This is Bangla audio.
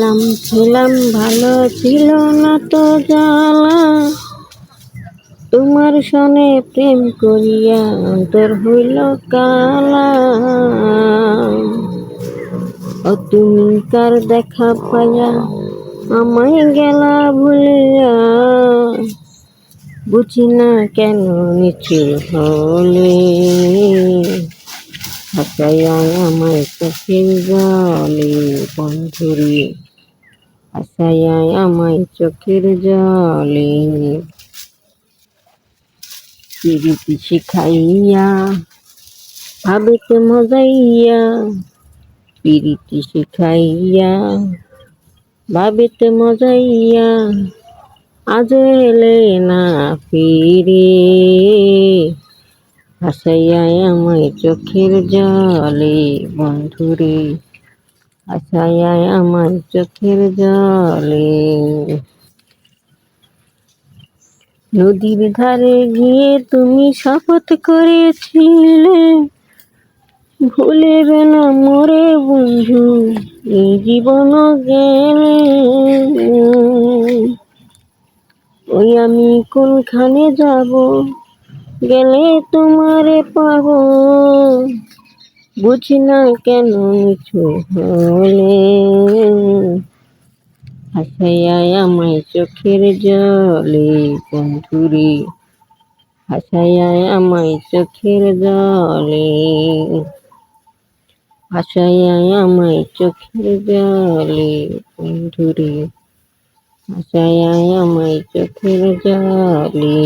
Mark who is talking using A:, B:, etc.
A: ছিলাম ছিলাম ভালো ছিল না তো জ্বালা, তোমার সনে প্রেম করিয়া অন্তর হইল কালা। ও তুমি কার দেখা পাইয়া আমায় গেলা ভুলিয়া, বুঝি না কেন নিচু হলে, হাসাইয়া আমায় চোখের জলে বন্ধুরে, হাসাইয়া আমায় চোখের জলে। পিরিতি শিখাইয়া ভাবিতে মজাইয়া, পিরিতি শিখাইয়া ভাবিতে মজাইয়া, আজ এলে না ফিরে, হাসাইয়া আমায় চোখের জলে বন্ধুরে, হাসাইয়া আমায় চোখের জলে। নদীর ধারে গিয়ে তুমি শপথ করেছিলে, ভুলিবে না মোরে বন্ধু এই জীবন গেলে। ওই আমি কোনখানে যাব, গেলে তোমারে পাব, বুঝি না কেন নিচু হলে, হাসাইয়া আমায় চোখের জলে বন্ধুরে, হাসাইয়া আমায় চোখের জলে, হাসাইয়া আমায় চোখের জলে বন্ধুরে, হাসাইয়া আমায় চোখের জলে।